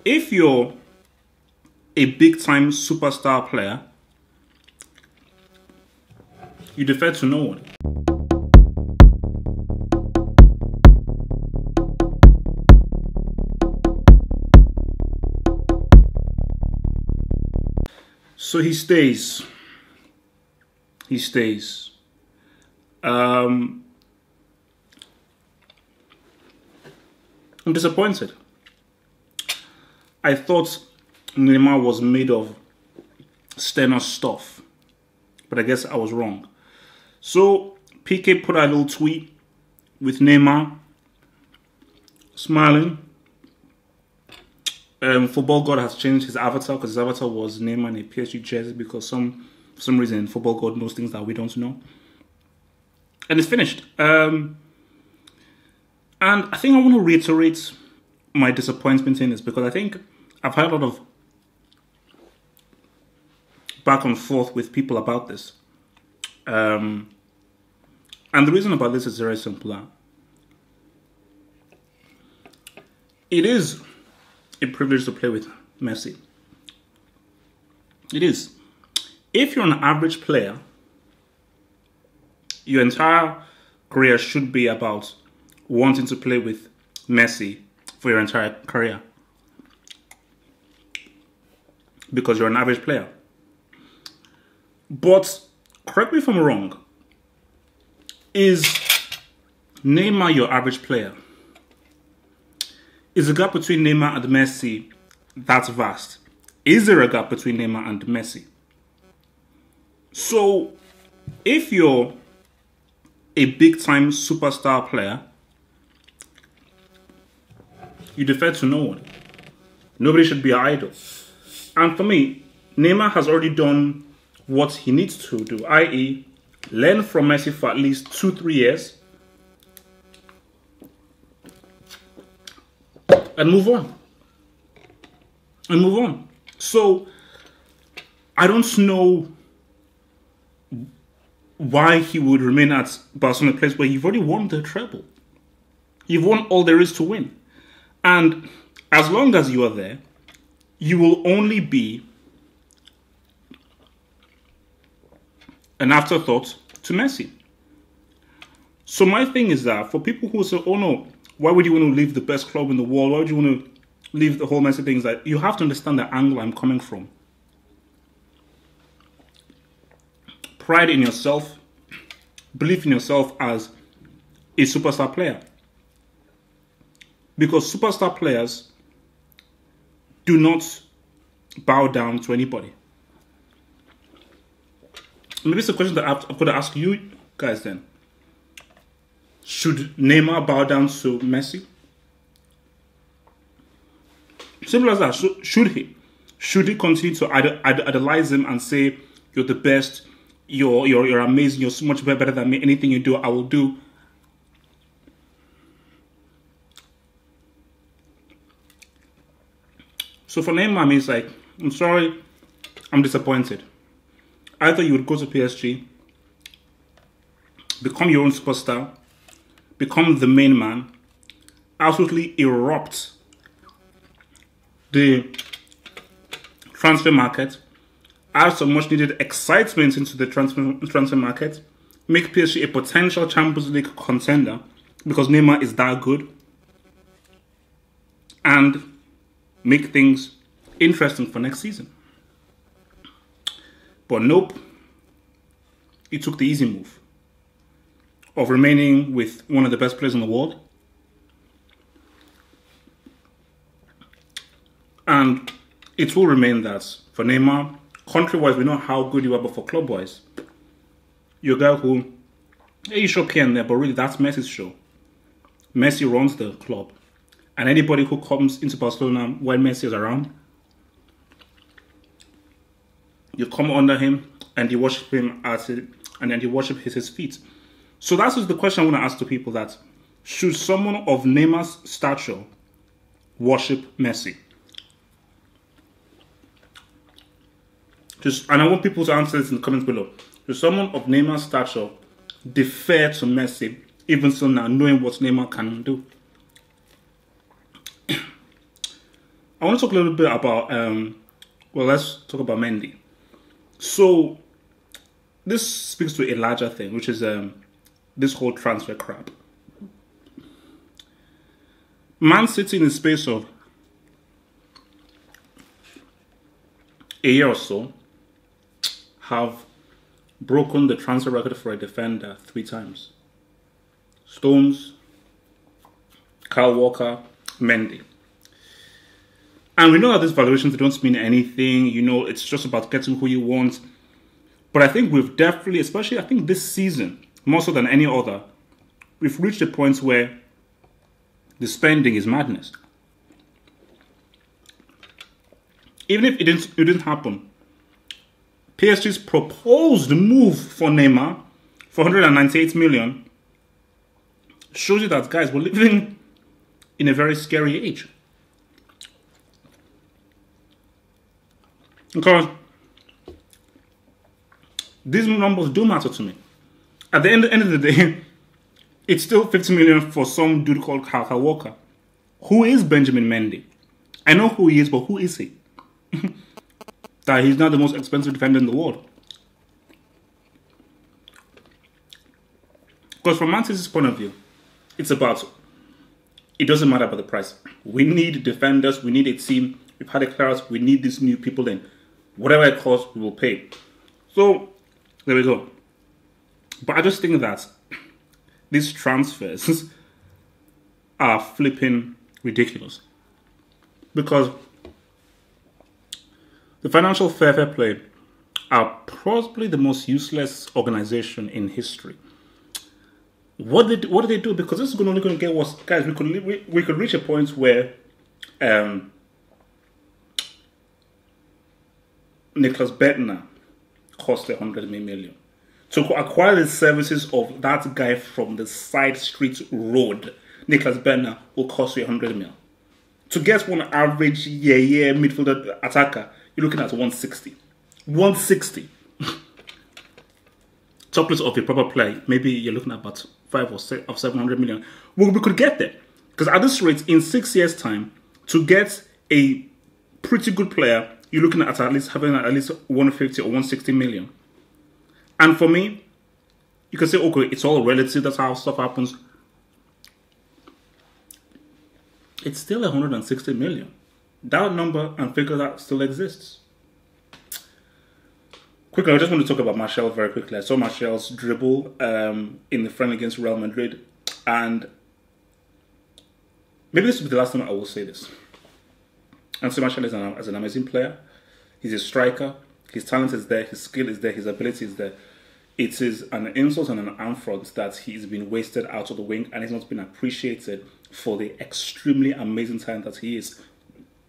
if you're a big-time superstar player, you defer to no one. So he stays. He stays. I'm disappointed. I thought Neymar was made of sterner stuff, but I guess I was wrong. So PK put out a little tweet with Neymar smiling. Football God has changed his avatar because his avatar was Neymar in a PSG jersey because for some reason Football God knows things that we don't know. And it's finished. And I think I want to reiterate my disappointment in this because I think I've had a lot of back and forth with people about this. And the reason about this is very simple. It is a privilege to play with Messi. It is. If you're an average player, your entire career should be about wanting to play with Messi for your entire career. Because you're an average player. But, correct me if I'm wrong, is Neymar your average player? Is the gap between Neymar and Messi that vast? Is there a gap between Neymar and Messi? So, if you're a big-time superstar player, you defer to no one. Nobody should be an idol. And for me, Neymar has already done what he needs to do, i.e., learn from Messi for at least 2-3 years and move on. So, I don't know why he would remain at Barcelona, a place where you've already won the treble. You've won all there is to win. And as long as you are there, you will only be an afterthought to Messi. So my thing is that for people who say, oh no, why would you want to leave the best club in the world? Why would you want to leave the whole Messi thing? Is that you have to understand the angle I'm coming from. Pride in yourself, belief in yourself as a superstar player. Because superstar players do not bow down to anybody. Maybe it's a question that I've got to ask you guys then. Should Neymar bow down to Messi? Simple as that. Should he? Should he continue to idolize him and say, you're the best, you're amazing, you're so much better than me, anything you do, I will do? So for Neymar, it's like, I'm sorry, I'm disappointed. Either you would go to PSG, become your own superstar, become the main man, absolutely erupt the transfer market, add some much needed excitement into the transfer market, make PSG a potential Champions League contender because Neymar is that good, and make things interesting for next season. But nope, he took the easy move of remaining with one of the best players in the world. And it will remain that for Neymar, country-wise, we know how good you are, but for club-wise, you're a guy who, yeah, you show up here and there, but really that's Messi's show. Messi runs the club. And anybody who comes into Barcelona when Messi is around, you come under him and you worship him and then you worship his feet. So that's just the question I want to ask to people: that should someone of Neymar's stature worship Messi? And I want people to answer this in the comments below. Should someone of Neymar's stature defer to Messi, even so now, knowing what Neymar can do? I want to talk a little bit about, well, let's talk about Mendy. So, this speaks to a larger thing, which is this whole transfer crap. Man City in the space of a year or so have broken the transfer record for a defender 3 times. Stones, Kyle Walker, Mendy. And we know that these valuations don't mean anything. You know, it's just about getting who you want. But I think we've definitely, especially I think this season, more so than any other, we've reached a point where the spending is madness. Even if it didn't happen, PSG's proposed move for Neymar for 198 million shows you that, guys, we're living in a very scary age. Because these numbers do matter to me. At the end of the day, it's still 50 million for some dude called Kyle Walker. Who is Benjamin Mendy? I know who he is, but who is he? That he's not the most expensive defender in the world. Because from Man City's point of view, it's about, it doesn't matter about the price. We need defenders, we need a team, we've had a class, we need these new people in. Whatever it costs, we will pay. So, there we go. But I just think that these transfers are flipping ridiculous. Because the Financial Fair Play are probably the most useless organization in history. What did they do? Because this is only going to get worse. Guys, we could reach a point where Nicholas Bettner cost 100 million. To acquire the services of that guy from the side street road, Nicholas Bettner will cost you 100 million. To get one average midfielder attacker, you're looking at 160. 160. Topless of a proper play, maybe you're looking at about 5 or 700 million. Well, we could get there. Because at this rate, in 6 years' time, to get a pretty good player, you're looking at least having at least 150 or 160 million. And for me, you can say, okay, it's all relative, that's how stuff happens. It's still 160 million. That number and figure that still exists. Quickly, I just want to talk about Martial very quickly. I saw Martial's dribble in the friendly against Real Madrid. And maybe this will be the last time I will say this. And so Martial is an amazing player. He's a striker. His talent is there. His skill is there. His ability is there. It is an insult and an affront that he's been wasted out of the wing and he's not been appreciated for the extremely amazing talent that he is.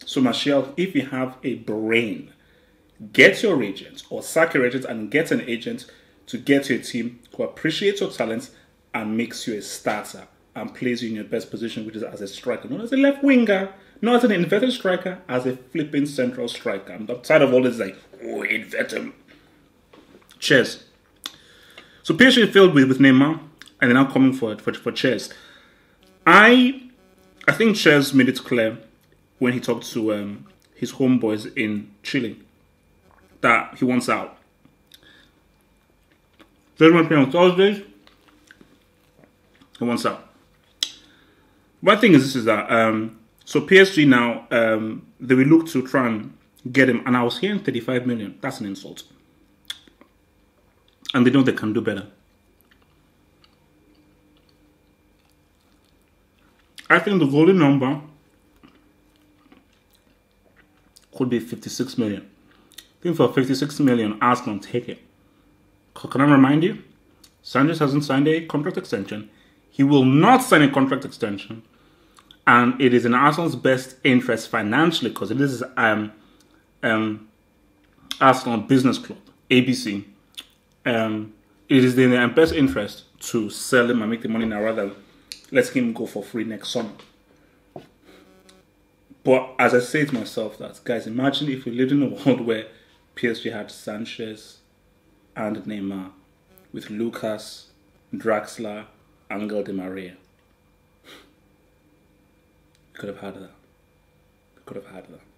So Martial, if you have a brain, get your agent or sack your agent and get an agent to get your team who appreciates your talents and makes you a starter and plays you in your best position, which is as a striker, not as a left winger, not as an inverted striker, as a flipping central striker. I'm tired of all this like, oh, invert him. Cheers. So PSG failed with Neymar, and they're now coming for Cheers. I think Cheers made it clear when he talked to his homeboys in Chile that he wants out. They're going to play on Thursdays. He wants out. One thing is that so PSG now they will look to try and get him, and I was hearing 35 million. That's an insult. And they know they can do better. I think the golden number could be 56 million. I think for 56 million, Arsenal take it. Can I remind you? Sanchez hasn't signed a contract extension. He will not sign a contract extension. And it is in Arsenal's best interest financially because it is Arsenal Business Club, ABC. It is in their best interest to sell him and make the money now rather than let him go for free next summer. But as I say to myself, that guys, imagine if we lived in a world where PSG had Sanchez and Neymar with Lucas, Draxler, Angel Di Maria. Could have had that. could have had that.